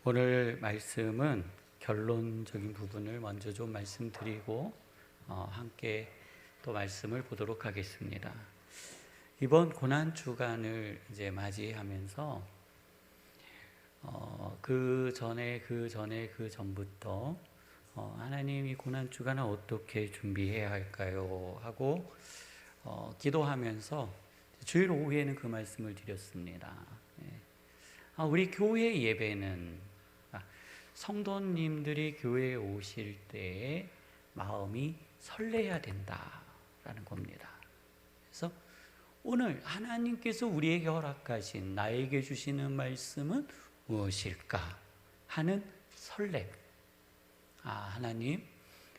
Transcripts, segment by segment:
오늘 말씀은 결론적인 부분을 먼저 좀 말씀드리고 함께 또 말씀을 보도록 하겠습니다. 이번 고난 주간을 이제 맞이하면서 그 전부터 하나님이 고난 주간을 어떻게 준비해야 할까요? 하고 기도하면서 주일 오후에는 그 말씀을 드렸습니다. 우리 교회 예배는 성도님들이 교회에 오실 때에 마음이 설레야 된다라는 겁니다. 그래서 오늘 하나님께서 우리에게 허락하신 나에게 주시는 말씀은 무엇일까 하는 설렘. 하나님,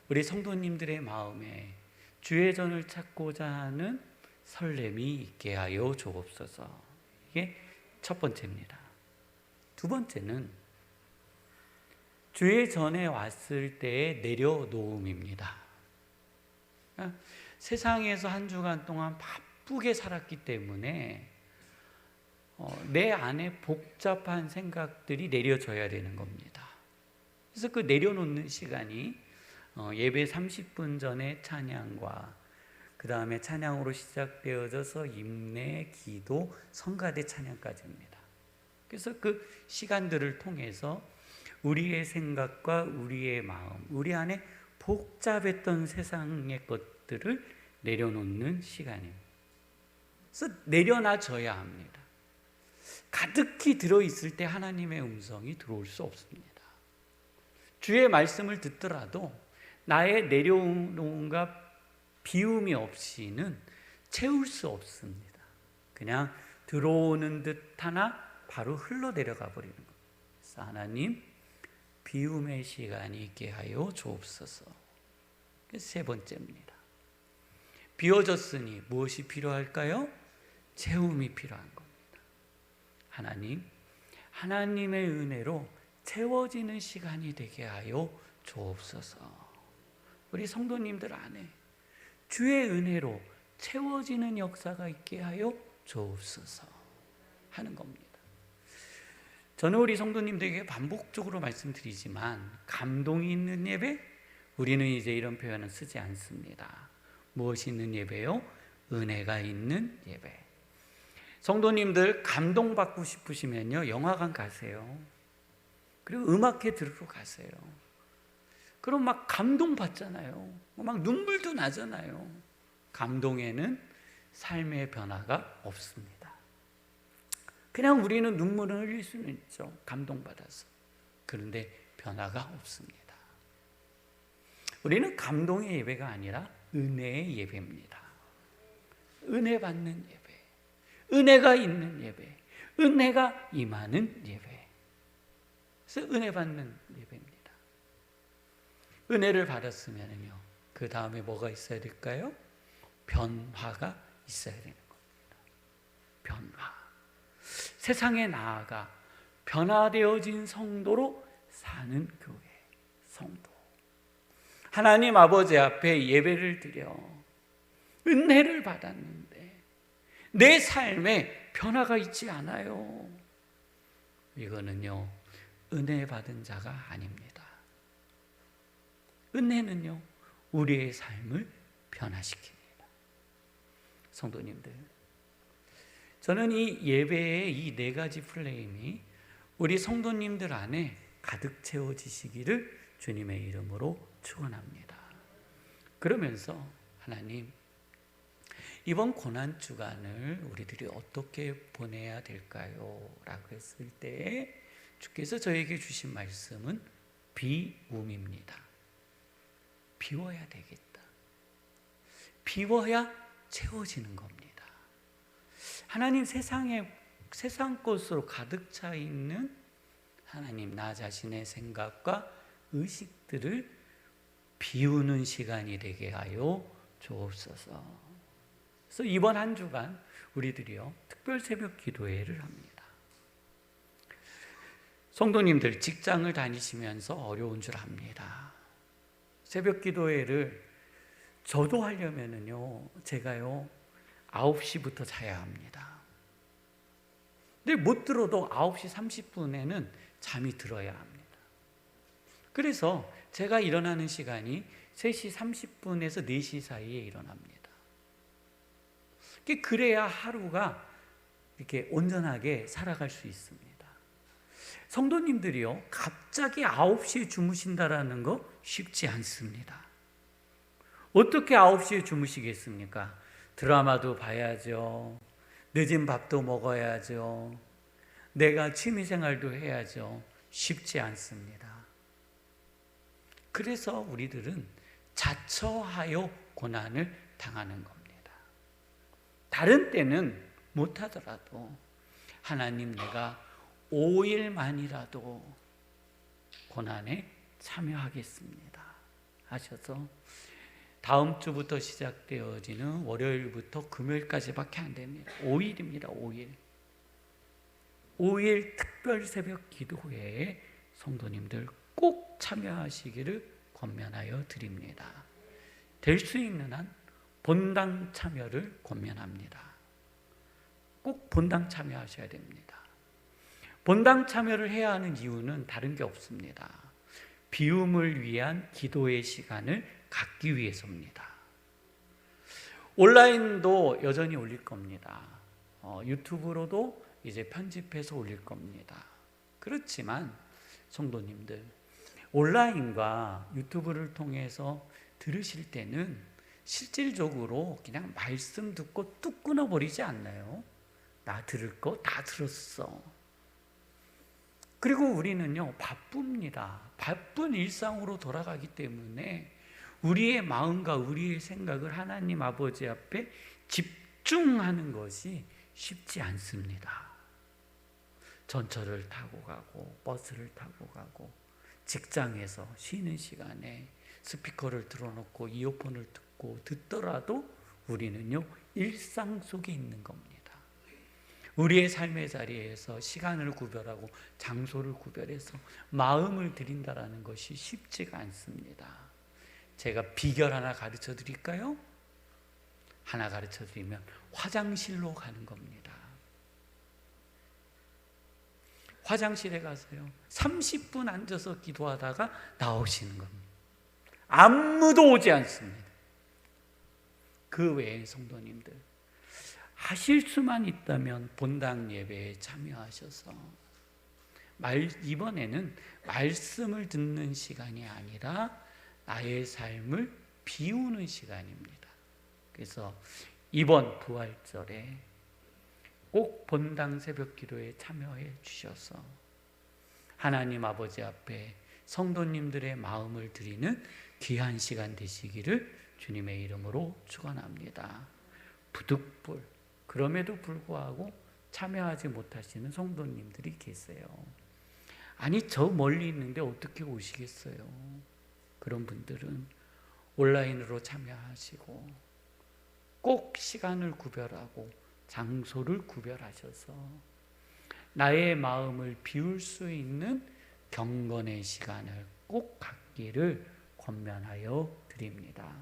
우리 성도님들의 마음에 주의 전을 찾고자 하는 설렘이 있게 하여 주옵소서. 이게 첫 번째입니다. 두 번째는 주의 전에 왔을 때의 내려놓음입니다. 세상에서 한 주간 동안 바쁘게 살았기 때문에 내 안에 복잡한 생각들이 내려져야 되는 겁니다. 그래서 그 내려놓는 시간이 예배 30분 전에 찬양과 그 다음에 찬양으로 시작되어져서 임내, 기도, 성가대 찬양까지입니다. 그래서 그 시간들을 통해서 우리의 생각과 우리의 마음, 우리 안에 복잡했던 세상의 것들을 내려놓는 시간입니다. 그래서 내려놔줘야 합니다. 가득히 들어있을 때 하나님의 음성이 들어올 수 없습니다. 주의 말씀을 듣더라도 나의 내려놓음과 비움이 없이는 채울 수 없습니다. 그냥 들어오는 듯 하나 바로 흘러내려가 버리는 겁니다. 그래서 하나님, 비움의 시간이 있게 하여 주옵소서. 세 번째입니다. 비워졌으니 무엇이 필요할까요? 채움이 필요한 겁니다. 하나님, 하나님의 은혜로 채워지는 시간이 되게 하여 주옵소서. 우리 성도님들 안에 주의 은혜로 채워지는 역사가 있게 하여 주옵소서 하는 겁니다. 저는 우리 성도님들에게 반복적으로 말씀드리지만 감동이 있는 예배, 우리는 이제 이런 표현은 쓰지 않습니다. 무엇이 있는 예배요? 은혜가 있는 예배. 성도님들 감동받고 싶으시면요, 영화관 가세요. 그리고 음악회 들으러 가세요. 그럼 막 감동받잖아요. 막 눈물도 나잖아요. 감동에는 삶의 변화가 없습니다. 그냥 우리는 눈물을 흘릴 수는 있죠. 감동받아서. 그런데 변화가 없습니다. 우리는 감동의 예배가 아니라 은혜의 예배입니다. 은혜 받는 예배, 은혜가 있는 예배, 은혜가 임하는 예배. 그래서 은혜 받는 예배입니다. 은혜를 받았으면요, 그 다음에 뭐가 있어야 될까요? 변화가 있어야 되는 겁니다. 변화. 세상에 나아가 변화되어진 성도로 사는 교회, 성도. 하나님 아버지 앞에 예배를 드려 은혜를 받았는데 내 삶에 변화가 있지 않아요. 이거는요, 은혜 받은 자가 아닙니다. 은혜는요, 우리의 삶을 변화시킵니다. 성도님들, 저는 이 예배의 이 네 가지 플레임이 우리 성도님들 안에 가득 채워지시기를 주님의 이름으로 축원합니다. 그러면서 하나님, 이번 고난 주간을 우리들이 어떻게 보내야 될까요? 라고 했을 때 주께서 저에게 주신 말씀은 비움입니다. 비워야 되겠다. 비워야 채워지는 겁니다. 하나님, 세상 것으로 가득 차 있는 하나님, 나 자신의 생각과 의식들을 비우는 시간이 되게 하여 주옵소서. 그래서 이번 한 주간 우리들이요, 특별 새벽 기도회를 합니다. 성도님들 직장을 다니시면서 어려운 줄 압니다. 새벽 기도회를 저도 하려면은요, 제가요 9시부터 자야 합니다. 근데 못 들어도 9시 30분에는 잠이 들어야 합니다. 그래서 제가 일어나는 시간이 3시 30분에서 4시 사이에 일어납니다. 그래야 하루가 이렇게 온전하게 살아갈 수 있습니다. 성도님들이요, 갑자기 9시에 주무신다라는 거 쉽지 않습니다. 어떻게 9시에 주무시겠습니까? 드라마도 봐야죠. 늦은 밥도 먹어야죠. 내가 취미생활도 해야죠. 쉽지 않습니다. 그래서 우리들은 자처하여 고난을 당하는 겁니다. 다른 때는 못하더라도 하나님, 내가 5일만이라도 고난에 참여하겠습니다 하셔서 다음 주부터 시작되어지는 월요일부터 금요일까지밖에 안 됩니다. 5일입니다. 5일 특별 새벽 기도회에 성도님들 꼭 참여하시기를 권면하여 드립니다. 될 수 있는 한 본당 참여를 권면합니다. 꼭 본당 참여하셔야 됩니다. 본당 참여를 해야 하는 이유는 다른 게 없습니다. 비움을 위한 기도의 시간을 갖기 위해서입니다. 온라인도 여전히 올릴 겁니다. 유튜브로도 이제 편집해서 올릴 겁니다. 그렇지만 성도님들, 온라인과 유튜브를 통해서 들으실 때는 실질적으로 그냥 말씀 듣고 뚝 끊어버리지 않나요? 나 들을 거 다 들었어. 그리고 우리는요, 바쁩니다. 바쁜 일상으로 돌아가기 때문에 우리의 마음과 우리의 생각을 하나님 아버지 앞에 집중하는 것이 쉽지 않습니다. 전철을 타고 가고 버스를 타고 가고 직장에서 쉬는 시간에 스피커를 틀어놓고 이어폰을 듣더라도 우리는요, 일상 속에 있는 겁니다. 우리의 삶의 자리에서 시간을 구별하고 장소를 구별해서 마음을 드린다라는 것이 쉽지가 않습니다. 제가 비결 하나 가르쳐 드릴까요? 하나 가르쳐 드리면 화장실로 가는 겁니다. 화장실에 가서요, 30분 앉아서 기도하다가 나오시는 겁니다. 아무도 오지 않습니다. 그 외에 성도님들, 하실 수만 있다면 본당 예배에 참여하셔서 이번에는 말씀을 듣는 시간이 아니라 나의 삶을 비우는 시간입니다. 그래서 이번 부활절에 꼭 본당 새벽 기도에 참여해 주셔서 하나님 아버지 앞에 성도님들의 마음을 드리는 귀한 시간 되시기를 주님의 이름으로 축원합니다. 부득불, 그럼에도 불구하고 참여하지 못하시는 성도님들이 계세요. 아니, 저 멀리 있는데 어떻게 오시겠어요? 그런 분들은 온라인으로 참여하시고 꼭 시간을 구별하고 장소를 구별하셔서 나의 마음을 비울 수 있는 경건의 시간을 꼭 갖기를 권면하여 드립니다.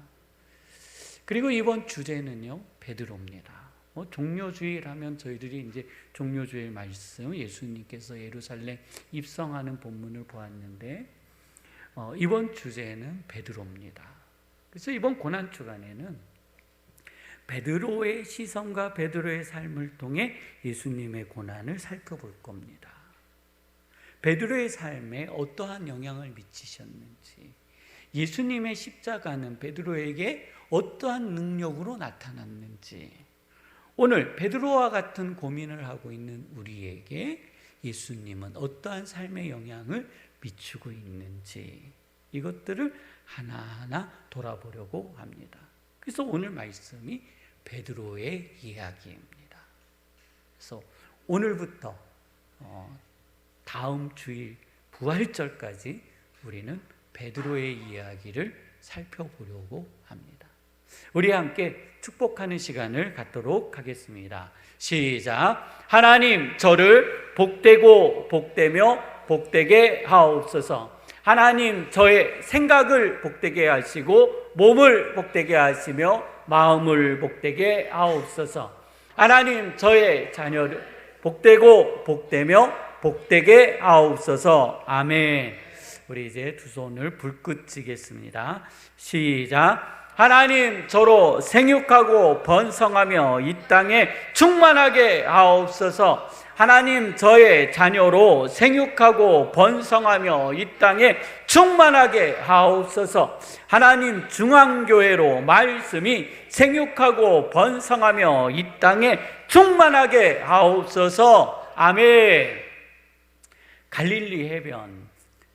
그리고 이번 주제는요, 베드로입니다. 종료주일 하면 저희들이 이제 종료주일 말씀, 예수님께서 예루살렘 입성하는 본문을 보았는데 이번 주제는 베드로입니다. 그래서 이번 고난 주간에는 베드로의 시선과 베드로의 삶을 통해 예수님의 고난을 살펴볼 겁니다. 베드로의 삶에 어떠한 영향을 미치셨는지, 예수님의 십자가는 베드로에게 어떠한 능력으로 나타났는지, 오늘 베드로와 같은 고민을 하고 있는 우리에게 예수님은 어떠한 삶의 영향을 미치고 있는지, 이것들을 하나하나 돌아보려고 합니다. 그래서 오늘 말씀이 베드로의 이야기입니다. 그래서 오늘부터 다음 주일 부활절까지 우리는 베드로의 이야기를 살펴보려고 합니다. 우리 함께 축복하는 시간을 갖도록 하겠습니다. 시작. 하나님, 저를 복되고 복되며 복되게 하옵소서. 하나님, 저의 생각을 복되게 하시고 몸을 복되게 하시며 마음을 복되게 하옵소서. 하나님, 저의 자녀를 복되고 복되며 복되게 하옵소서. 아멘. 우리 이제 두 손을 불끈 쥐겠습니다. 시작. 하나님, 저로 생육하고 번성하며 이 땅에 충만하게 하옵소서. 하나님, 저의 자녀로 생육하고 번성하며 이 땅에 충만하게 하옵소서. 하나님, 중앙교회로 말씀이 생육하고 번성하며 이 땅에 충만하게 하옵소서. 아멘. 갈릴리 해변,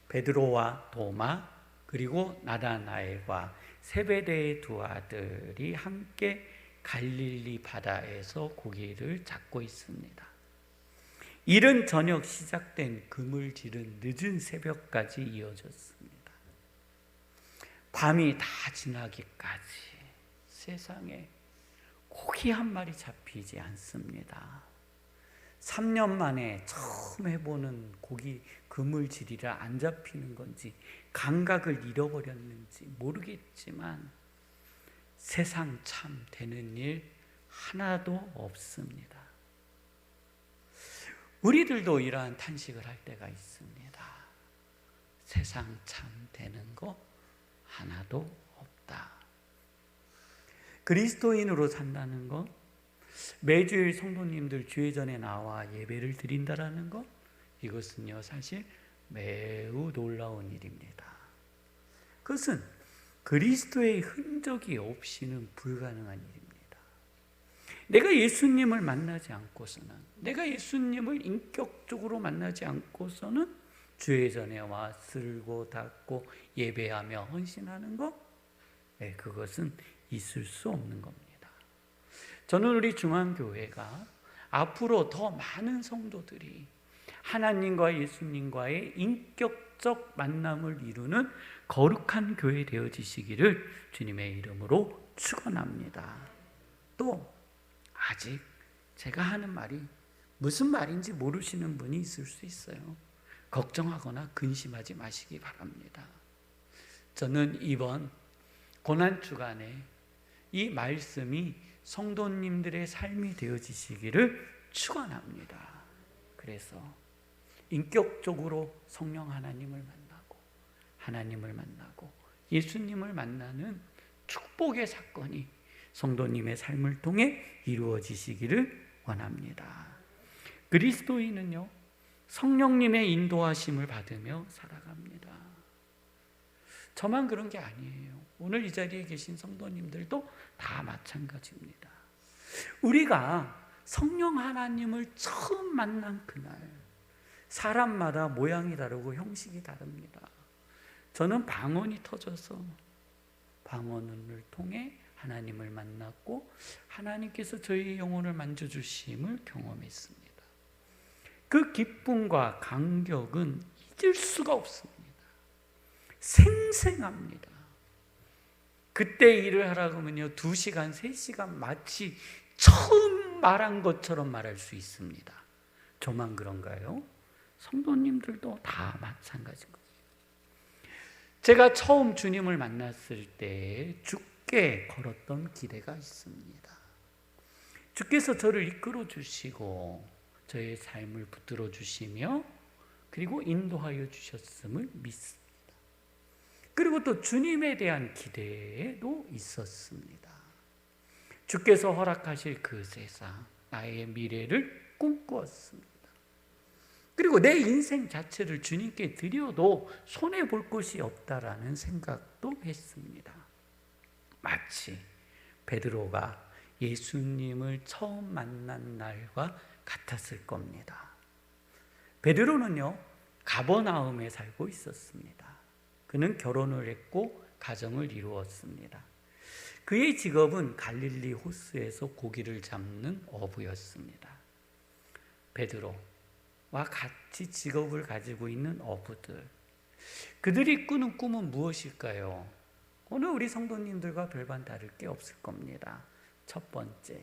베드로와 도마 그리고 나다나엘과 세베대의 두 아들이 함께 갈릴리 바다에서 고기를 잡고 있습니다. 이른 저녁 시작된 그물질은 늦은 새벽까지 이어졌습니다. 밤이 다 지나기까지 세상에 고기 한 마리 잡히지 않습니다. 3년 만에 처음 해보는 고기 그물질이라 안 잡히는 건지 감각을 잃어버렸는지 모르겠지만 세상 참 되는 일 하나도 없습니다. 우리들도 이러한 탄식을 할 때가 있습니다. 세상 참 되는 거 하나도 없다. 그리스도인으로 산다는 것, 매주일 성도님들 주회전에 나와 예배를 드린다라는 것, 이것은요 사실 매우 놀라운 일입니다. 그것은 그리스도의 흔적이 없이는 불가능한 일입니다. 내가 예수님을 만나지 않고서는, 내가 예수님을 인격적으로 만나지 않고서는 주회전에 와 쓸고 닦고 예배하며 헌신하는 것, 그것은 있을 수 없는 겁니다. 저는 우리 중앙교회가 앞으로 더 많은 성도들이 하나님과 예수님과의 인격적 만남을 이루는 거룩한 교회 되어지시기를 주님의 이름으로 축원합니다. 또 아직 제가 하는 말이 무슨 말인지 모르시는 분이 있을 수 있어요. 걱정하거나 근심하지 마시기 바랍니다. 저는 이번 고난주간에 이 말씀이 성도님들의 삶이 되어지시기를 축원합니다. 그래서 인격적으로 성령 하나님을 만나고 하나님을 만나고 예수님을 만나는 축복의 사건이 성도님의 삶을 통해 이루어지시기를 원합니다. 그리스도인은요 성령님의 인도하심을 받으며 살아갑니다. 저만 그런 게 아니에요. 오늘 이 자리에 계신 성도님들도 다 마찬가지입니다. 우리가 성령 하나님을 처음 만난 그날, 사람마다 모양이 다르고 형식이 다릅니다. 저는 방언이 터져서 방언을 통해 하나님을 만났고 하나님께서 저희 영혼을 만져주심을 경험했습니다. 그 기쁨과 감격은 잊을 수가 없습니다. 생생합니다. 그때 일을 하라고 하면요 2시간, 3시간 마치 처음 말한 것처럼 말할 수 있습니다. 저만 그런가요? 성도님들도 다 마찬가지인 거예요. 제가 처음 주님을 만났을 때 주께 걸었던 기대가 있습니다. 주께서 저를 이끌어 주시고 저의 삶을 붙들어 주시며 그리고 인도하여 주셨음을 믿습니다. 그리고 또 주님에 대한 기대도 있었습니다. 주께서 허락하실 그 세상, 나의 미래를 꿈꾸었습니다. 그리고 내 인생 자체를 주님께 드려도 손해볼 것이 없다라는 생각도 했습니다. 마치 베드로가 예수님을 처음 만난 날과 같았을 겁니다. 베드로는요 가버나움에 살고 있었습니다. 그는 결혼을 했고 가정을 이루었습니다. 그의 직업은 갈릴리 호수에서 고기를 잡는 어부였습니다. 베드로와 같이 직업을 가지고 있는 어부들, 그들이 꾸는 꿈은 무엇일까요? 오늘 우리 성도님들과 별반 다를 게 없을 겁니다. 첫 번째,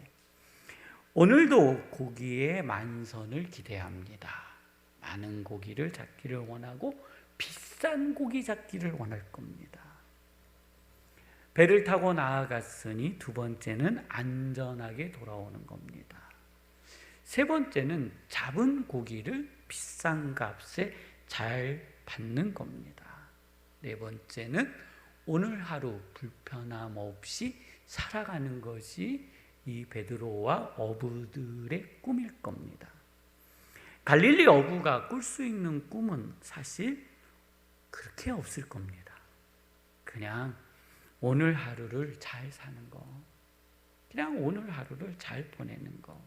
오늘도 고기의 만선을 기대합니다. 많은 고기를 잡기를 원하고 비싼 고기 잡기를 원할 겁니다. 배를 타고 나아갔으니 두 번째는 안전하게 돌아오는 겁니다. 세 번째는 잡은 고기를 비싼 값에 잘 받는 겁니다. 네 번째는 오늘 하루 불편함 없이 살아가는 것이 이 베드로와 어부들의 꿈일 겁니다. 갈릴리 어부가 꿀 수 있는 꿈은 사실 그렇게 없을 겁니다. 그냥 오늘 하루를 잘 사는 거, 그냥 오늘 하루를 잘 보내는 거.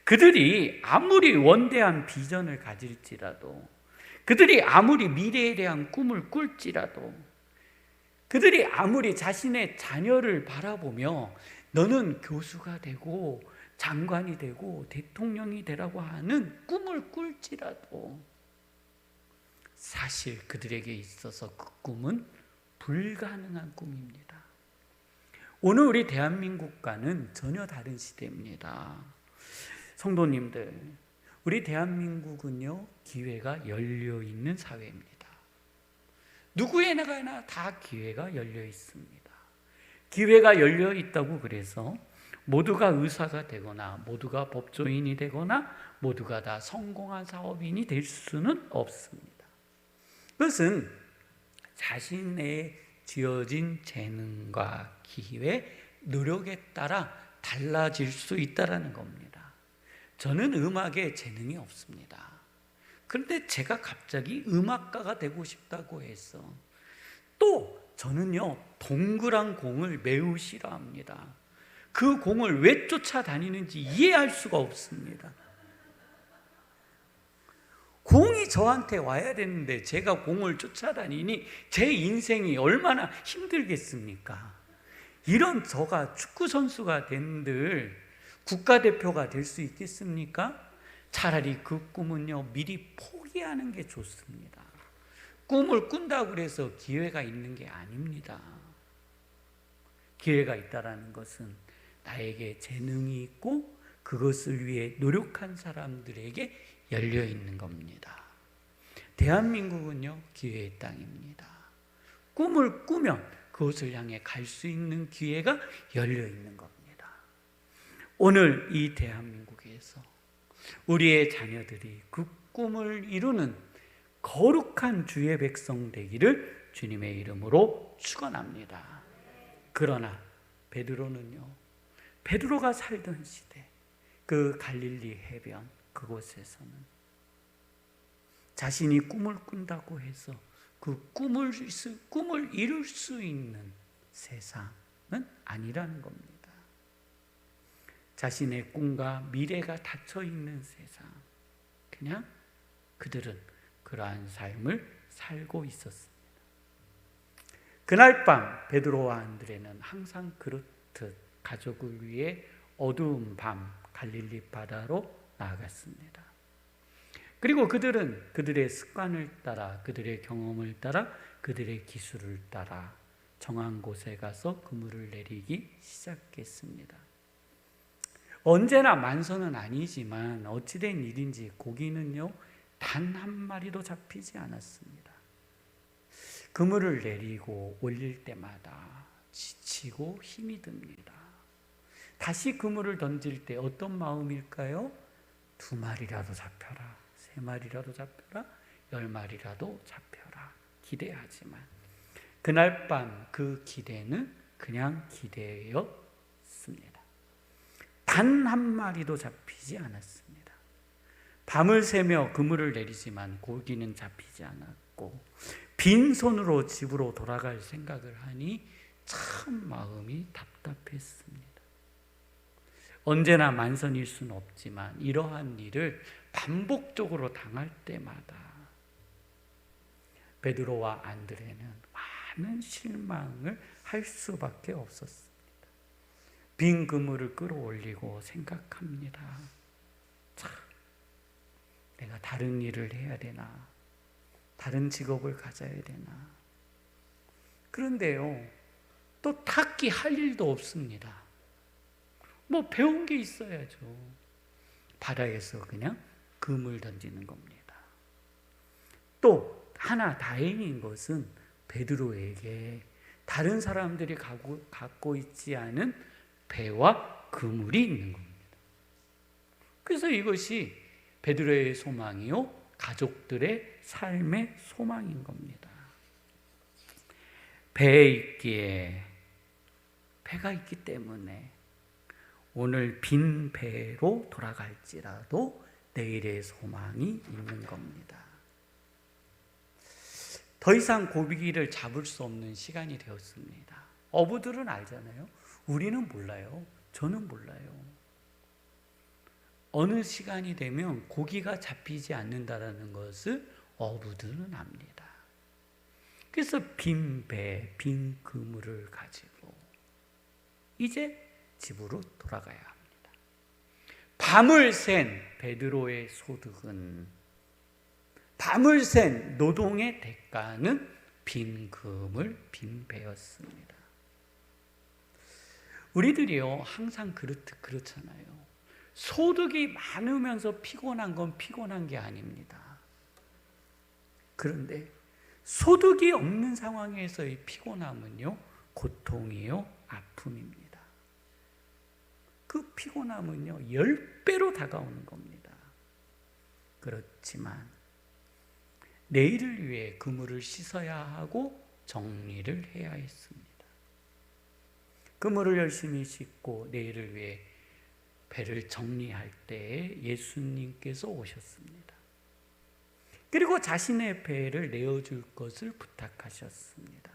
그들이 아무리 원대한 비전을 가질지라도, 그들이 아무리 미래에 대한 꿈을 꿀지라도, 그들이 아무리 자신의 자녀를 바라보며 너는 교수가 되고 장관이 되고 대통령이 되라고 하는 꿈을 꿀지라도 사실 그들에게 있어서 그 꿈은 불가능한 꿈입니다. 오늘 우리 대한민국과는 전혀 다른 시대입니다. 성도님들, 우리 대한민국은요, 기회가 열려 있는 사회입니다. 누구에게나 다 기회가 열려 있습니다. 기회가 열려 있다고 그래서 모두가 의사가 되거나 모두가 법조인이 되거나 모두가 다 성공한 사업인이 될 수는 없습니다. 그것은 자신의 지어진 재능과 기회, 노력에 따라 달라질 수 있다는 겁니다. 저는 음악에 재능이 없습니다. 그런데 제가 갑자기 음악가가 되고 싶다고 해서, 또 저는요, 동그란 공을 매우 싫어합니다. 그 공을 왜 쫓아다니는지 이해할 수가 없습니다. 공이 저한테 와야 되는데 제가 공을 쫓아다니니 제 인생이 얼마나 힘들겠습니까? 이런 저가 축구선수가 된들 국가대표가 될 수 있겠습니까? 차라리 그 꿈은요, 미리 포기하는 게 좋습니다. 꿈을 꾼다고 해서 기회가 있는 게 아닙니다. 기회가 있다는 것은 나에게 재능이 있고 그것을 위해 노력한 사람들에게 열려 있는 겁니다. 대한민국은요, 기회의 땅입니다. 꿈을 꾸면 그것을 향해 갈 수 있는 기회가 열려 있는 겁니다. 오늘 이 대한민국에서 우리의 자녀들이 그 꿈을 이루는 거룩한 주의 백성 되기를 주님의 이름으로 축원합니다. 그러나 베드로가 살던 시대, 그 갈릴리 해변 그곳에서는 자신이 꿈을 꾼다고 해서 그 꿈을 이룰 수 있는 세상은 아니라는 겁니다. 자신의 꿈과 미래가 닫혀 있는 세상, 그냥 그들은 그러한 삶을 살고 있었습니다. 그날 밤 베드로와 안드레는 항상 그렇듯 가족을 위해 어두운 밤 갈릴리 바다로 나아갔습니다. 그리고 그들은 그들의 습관을 따라, 그들의 경험을 따라, 그들의 기술을 따라 정한 곳에 가서 그물을 내리기 시작했습니다. 언제나 만선은 아니지만 어찌된 일인지 고기는요, 단 한 마리도 잡히지 않았습니다. 그물을 내리고 올릴 때마다 지치고 힘이 듭니다. 다시 그물을 던질 때 어떤 마음일까요? 2마리라도 잡혀라, 3마리라도 잡혀라, 10마리라도 잡혀라 기대하지만 그날 밤 그 기대는 그냥 기대였습니다. 단 한 마리도 잡히지 않았습니다. 밤을 새며 그물을 내리지만 고기는 잡히지 않았고 빈손으로 집으로 돌아갈 생각을 하니 참 마음이 답답했습니다. 언제나 만선일 수는 없지만 이러한 일을 반복적으로 당할 때마다 베드로와 안드레는 많은 실망을 할 수밖에 없었습니다. 빈 그물을 끌어올리고 생각합니다. 참, 내가 다른 일을 해야 되나? 다른 직업을 가져야 되나? 그런데요, 또 딱히 할 일도 없습니다. 뭐 배운 게 있어야죠. 바다에서 그냥 그물 던지는 겁니다. 또 하나 다행인 것은 베드로에게 다른 사람들이 갖고 있지 않은 배와 그물이 있는 겁니다. 그래서 이것이 베드로의 소망이요, 가족들의 삶의 소망인 겁니다. 배에 있기에, 배가 있기 때문에 오늘 빈 배로 돌아갈지라도 내일의 소망이 있는 겁니다. 더 이상 고기를 잡을 수 없는 시간이 되었습니다. 어부들은 알잖아요. 우리는 몰라요. 저는 몰라요. 어느 시간이 되면 고기가 잡히지 않는다는 것을 어부들은 압니다. 그래서 빈 배, 빈 그물을 가지고 이제 집으로 돌아가야 합니다. 밤을 샌 베드로의 소득은, 밤을 샌 노동의 대가는 빈 그물, 빈 배였습니다. 우리들이요, 항상 그렇잖아요. 소득이 많으면서 피곤한 건 피곤한 게 아닙니다. 그런데 소득이 없는 상황에서의 피곤함은요, 고통이요, 아픔입니다. 그 피곤함은요, 10배로 다가오는 겁니다. 그렇지만 내일을 위해 그물을 씻어야 하고 정리를 해야 했습니다. 그물을 열심히 씻고 내일을 위해 배를 정리할 때에 예수님께서 오셨습니다. 그리고 자신의 배를 내어줄 것을 부탁하셨습니다.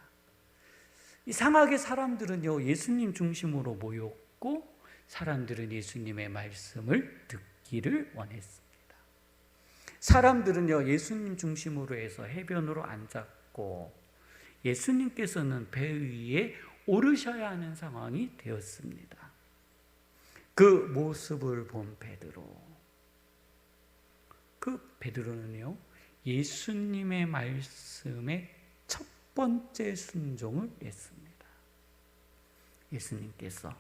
이상하게 사람들은요, 예수님 중심으로 모였고 사람들은 예수님의 말씀을 듣기를 원했습니다. 사람들은요, 예수님 중심으로 해서 해변으로 앉았고 예수님께서는 배 위에 오르셔야 하는 상황이 되었습니다. 그 모습을 본 베드로, 그 베드로는요, 예수님의 말씀에 첫 번째 순종을 했습니다. 예수님께서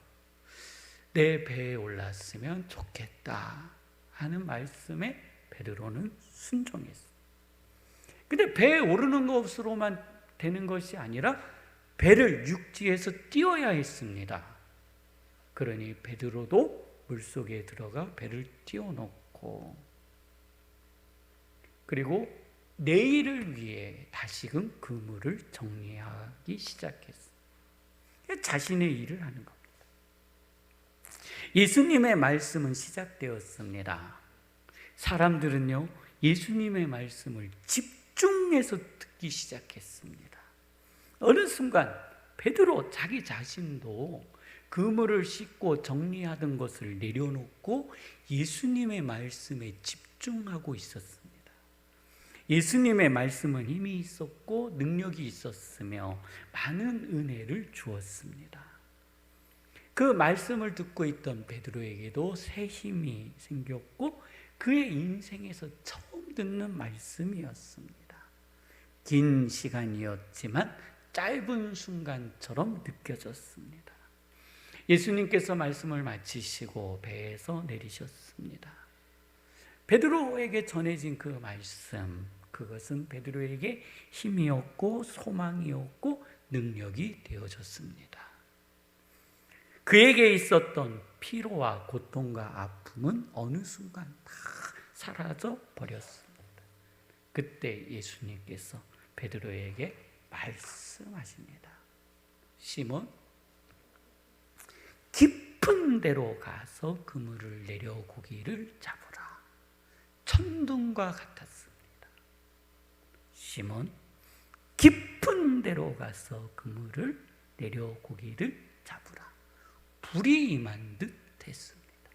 내 배에 올랐으면 좋겠다 하는 말씀에 베드로는 순종했습니다. 근데 배에 오르는 것으로만 되는 것이 아니라 배를 육지에서 띄워야 했습니다. 그러니 베드로도 물속에 들어가 배를 띄워놓고, 그리고 내일을 위해 다시금 그물을 정리하기 시작했습니다. 자신의 일을 하는 겁니다. 예수님의 말씀은 시작되었습니다. 사람들은요, 예수님의 말씀을 집중해서 듣기 시작했습니다. 어느 순간 베드로 자기 자신도 그물을 씻고 정리하던 것을 내려놓고 예수님의 말씀에 집중하고 있었습니다. 예수님의 말씀은 힘이 있었고 능력이 있었으며 많은 은혜를 주었습니다. 그 말씀을 듣고 있던 베드로에게도 새 힘이 생겼고 그의 인생에서 처음 듣는 말씀이었습니다. 긴 시간이었지만 짧은 순간처럼 느껴졌습니다. 예수님께서 말씀을 마치시고 배에서 내리셨습니다. 베드로에게 전해진 그 말씀, 그것은 베드로에게 힘이었고 소망이었고 능력이 되어졌습니다. 그에게 있었던 피로와 고통과 아픔은 어느 순간 다 사라져 버렸습니다. 그때 예수님께서 베드로에게 말씀하십니다. 시몬, 깊은 데로 가서 그물을 내려 고기를 잡으라. 천둥과 같았습니다. 시몬, 깊은 데로 가서 그물을 내려 고기를 잡으라. 불이 임한 듯 했습니다.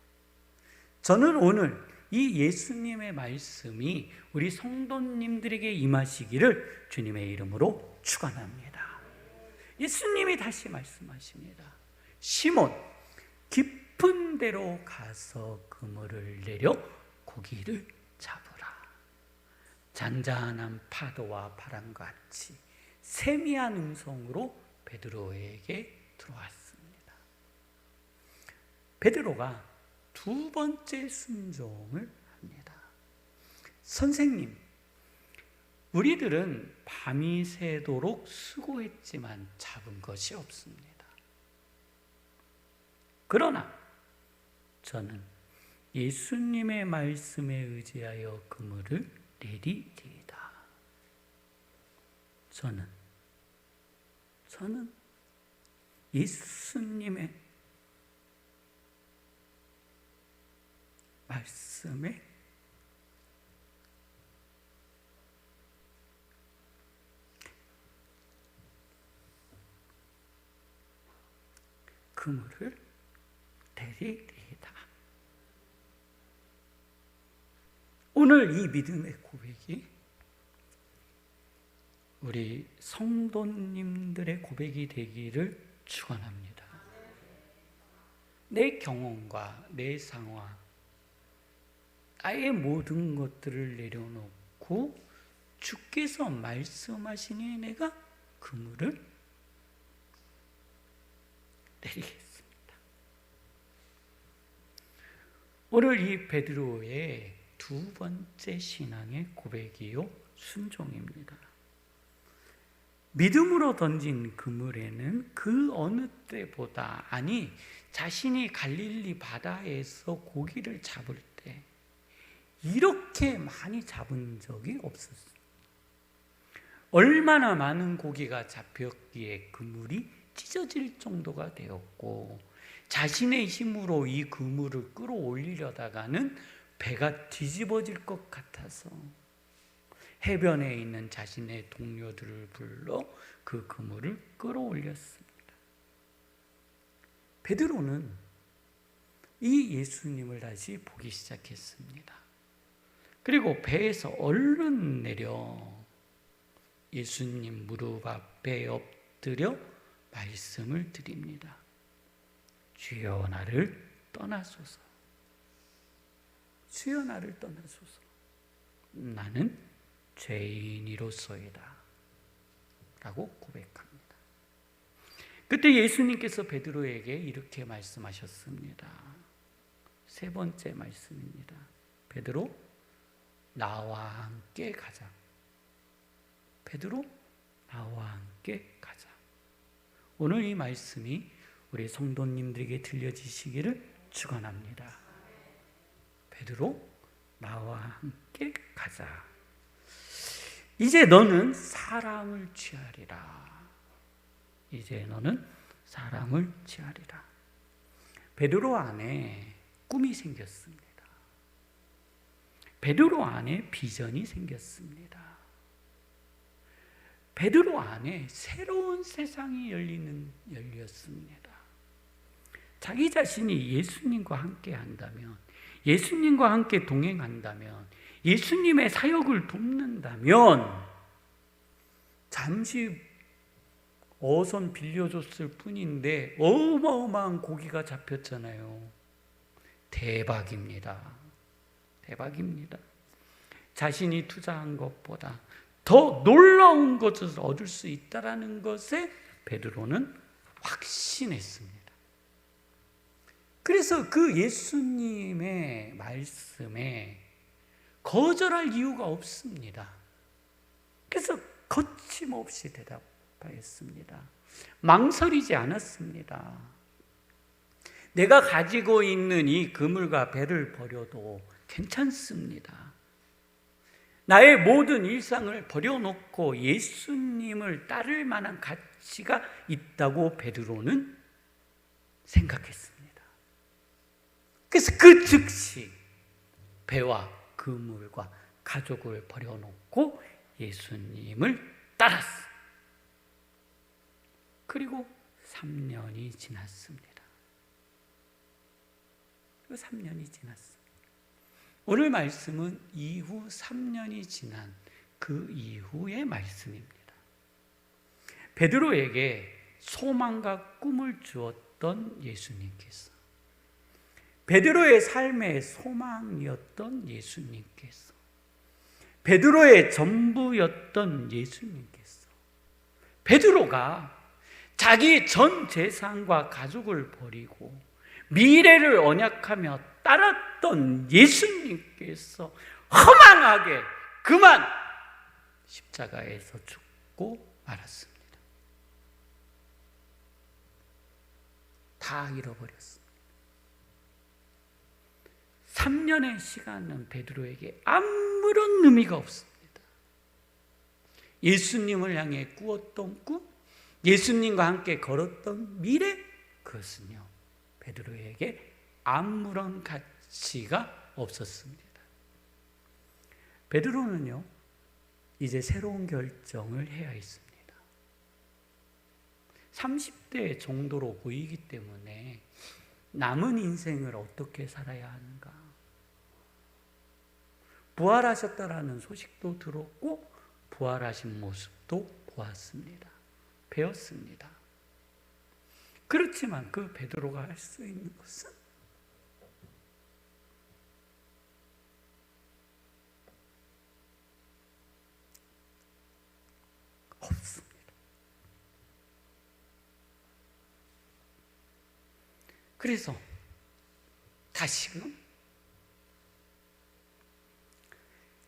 저는 오늘 이 예수님의 말씀이 우리 성도님들에게 임하시기를 주님의 이름으로 축원합니다. 예수님이 다시 말씀하십니다. 시몬, 깊은 데로 가서 그물을 내려 고기를 잡으라. 잔잔한 파도와 바람과 같이 세미한 음성으로 베드로에게 들어왔습니다. 베드로가 두 번째 순종을 합니다. 선생님, 우리들은 밤이 새도록 수고했지만 잡은 것이 없습니다. 그러나 저는 예수님의 말씀에 의지하여 그물을 내리리이다. 저는 예수님의 말씀에 그물을 내리리이다. 오늘 이 믿음의 고백이 우리 성도님들의 고백이 되기를 축원합니다. 내 경험과 내 상황, 나의 모든 것들을 내려놓고 주께서 말씀하시니 내가 그물을 내리겠습니다. 오늘 이 베드로의 두 번째 신앙의 고백이요, 순종입니다. 믿음으로 던진 그물에는 그 어느 때보다, 아니 자신이 갈릴리 바다에서 고기를 잡을 때 이렇게 많이 잡은 적이 없었어요. 얼마나 많은 고기가 잡혔기에 그물이 찢어질 정도가 되었고, 자신의 힘으로 이 그물을 끌어올리려다가는 배가 뒤집어질 것 같아서 해변에 있는 자신의 동료들을 불러 그 그물을 끌어올렸습니다. 베드로는 이 예수님을 다시 보기 시작했습니다. 그리고 배에서 얼른 내려 예수님 무릎 앞에 엎드려 말씀을 드립니다. 주여 나를 떠나소서. 주여 나를 떠나소서. 나는 죄인이로소이다. 라고 고백합니다. 그때 예수님께서 베드로에게 이렇게 말씀하셨습니다. 세 번째 말씀입니다. 베드로, 나와 함께 가자. 베드로, 나와 함께 가자. 오늘 이 말씀이 우리 성도님들에게 들려지시기를 축원합니다. 베드로, 나와 함께 가자. 이제 너는 사랑을 취하리라. 이제 너는 사랑을 취하리라. 베드로 안에 꿈이 생겼습니다. 베드로 안에 비전이 생겼습니다. 베드로 안에 새로운 세상이 열렸습니다. 자기 자신이 예수님과 함께 한다면, 예수님과 함께 동행한다면, 예수님의 사역을 돕는다면 잠시 어선 빌려줬을 뿐인데 어마어마한 고기가 잡혔잖아요. 대박입니다. 대박입니다. 자신이 투자한 것보다 더 놀라운 것을 얻을 수 있다는 것에 베드로는 확신했습니다. 그래서 그 예수님의 말씀에 거절할 이유가 없습니다. 그래서 거침없이 대답하였습니다. 망설이지 않았습니다. 내가 가지고 있는 이 그물과 배를 버려도 괜찮습니다. 나의 모든 일상을 버려놓고 예수님을 따를 만한 가치가 있다고 베드로는 생각했습니다. 그래서 그 즉시 배와 그물과 가족을 버려놓고 예수님을 따랐어요. 그리고 3년이 지났습니다. 그 3년이 지났습니다. 오늘 말씀은 이후 3년이 지난 그 이후의 말씀입니다. 베드로에게 소망과 꿈을 주었던 예수님께서, 베드로의 삶의 소망이었던 예수님께서, 베드로의 전부였던 예수님께서, 베드로가 자기 전 재산과 가족을 버리고 미래를 언약하며 따랐던 예수님께서 허망하게 그만 십자가에서 죽고 말았습니다. 다 잃어버렸습니다. 3년의 시간은 베드로에게 아무런 의미가 없습니다. 예수님을 향해 꾸었던 꿈, 예수님과 함께 걸었던 미래, 그것은요 베드로에게 아무런 가치가 없었습니다. 베드로는요 이제 새로운 결정을 해야 했습니다. 30대 정도로 보이기 때문에 남은 인생을 어떻게 살아야 하는가, 부활하셨다라는 소식도 들었고 부활하신 모습도 보았습니다. 배웠습니다. 그렇지만 그 베드로가 할 수 있는 것은 없습니다. 그래서 다시금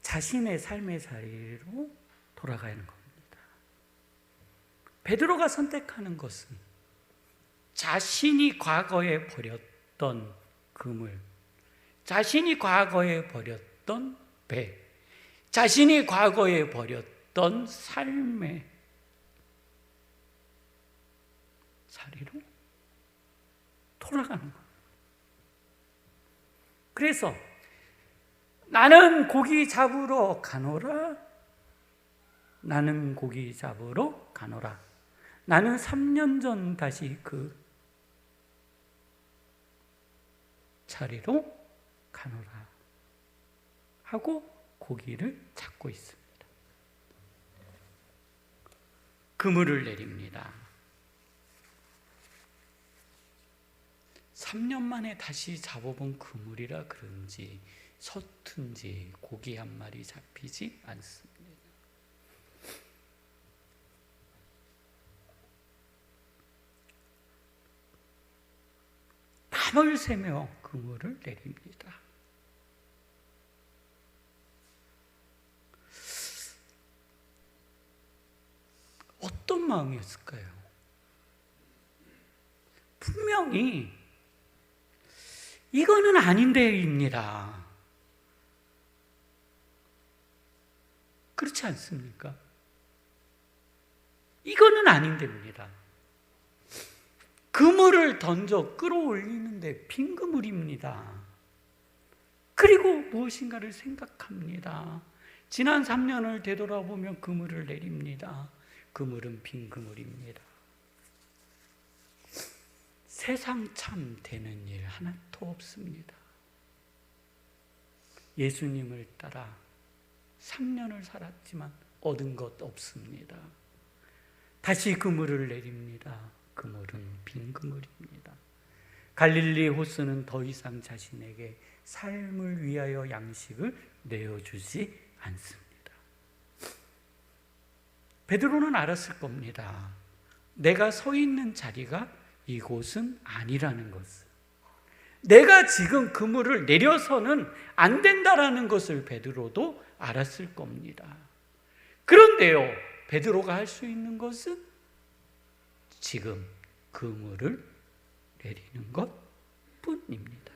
자신의 삶의 자리로 돌아가는 겁니다. 베드로가 선택하는 것은 자신이 과거에 버렸던 그물, 자신이 과거에 버렸던 배, 자신이 과거에 버렸던 삶의 자리로 돌아가는 거예요. 그래서 나는 고기 잡으러 가노라. 나는 고기 잡으러 가노라. 나는 3년 전 다시 그 자리로 가노라 하고 고기를 잡고 있습니다. 그물을 내립니다. 3년 만에 다시 잡아본 그물이라 그런지 서툰지 고기 한 마리 잡히지 않습니다. 밤을 새며 그물을 내립니다. 어떤 마음이었을까요? 분명히 이거는 아닌데입니다. 그렇지 않습니까? 이거는 아닌데입니다. 그물을 던져 끌어올리는데 빈 그물입니다. 그리고 무엇인가를 생각합니다. 지난 3년을 되돌아보면 그물을 내립니다. 그물은 빈 그물입니다. 세상 참 되는 일 하나도 없습니다. 예수님을 따라 3년을 살았지만 얻은 것 없습니다. 다시 그물을 내립니다. 그물은 빈 그물입니다. 갈릴리 호수는 더 이상 자신에게 삶을 위하여 양식을 내어주지 않습니다. 베드로는 알았을 겁니다. 내가 서 있는 자리가 이곳은 아니라는 것을. 내가 지금 그물을 내려서는 안 된다라는 것을 베드로도 알았을 겁니다. 그런데요, 베드로가 할 수 있는 것은 지금 그물을 내리는 것뿐입니다.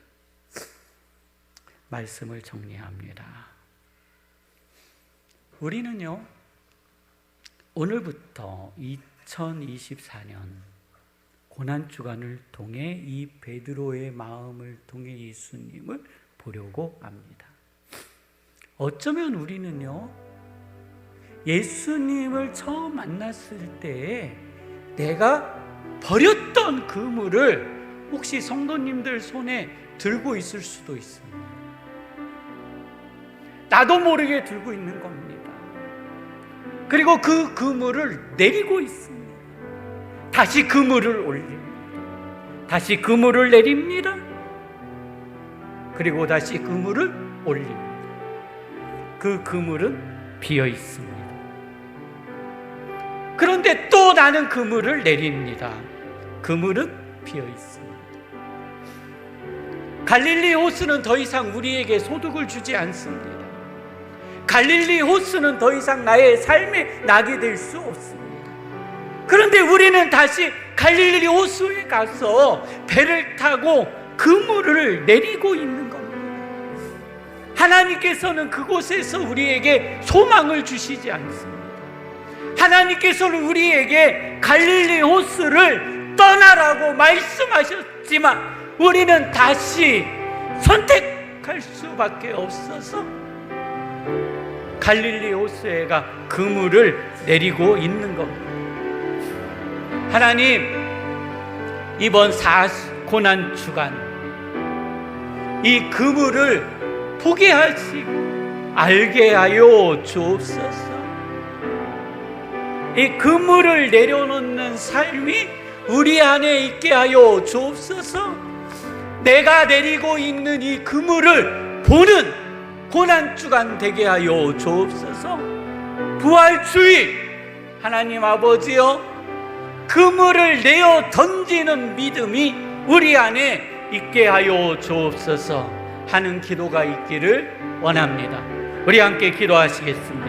말씀을 정리합니다. 우리는요, 오늘부터 2024년 고난주간을 통해 이 베드로의 마음을 통해 예수님을 보려고 합니다. 어쩌면 우리는요, 예수님을 처음 만났을 때에 내가 버렸던 그물을 혹시 성도님들 손에 들고 있을 수도 있습니다. 나도 모르게 들고 있는 겁니다. 그리고 그 그물을 내리고 있습니다. 다시 그물을 올립니다. 다시 그물을 내립니다. 그리고 다시 그물을 올립니다. 그 그물은 비어 있습니다. 그런데 또 나는 그물을 내립니다. 그물은 비어 있습니다. 갈릴리 호수는 더 이상 우리에게 소득을 주지 않습니다. 갈릴리 호수는 더 이상 나의 삶에 나게 될 수 없습니다. 그런데 우리는 다시 갈릴리 호수에 가서 배를 타고 그물을 내리고 있는 겁니다. 하나님께서는 그곳에서 우리에게 소망을 주시지 않습니다. 하나님께서는 우리에게 갈릴리 호수를 떠나라고 말씀하셨지만 우리는 다시 선택할 수밖에 없어서 갈릴리 호수에가 그물을 내리고 있는 겁니다. 하나님, 이번 고난 주간 이 그물을 포기하시고 알게 하여 주옵소서. 이 그물을 내려놓는 삶이 우리 안에 있게 하여 주옵소서. 내가 내리고 있는 이 그물을 보는 고난주간 되게 하여 주옵소서. 부활주의 하나님 아버지여, 그물을 내어 던지는 믿음이 우리 안에 있게 하여 주옵소서 하는 기도가 있기를 원합니다. 우리 함께 기도하시겠습니다.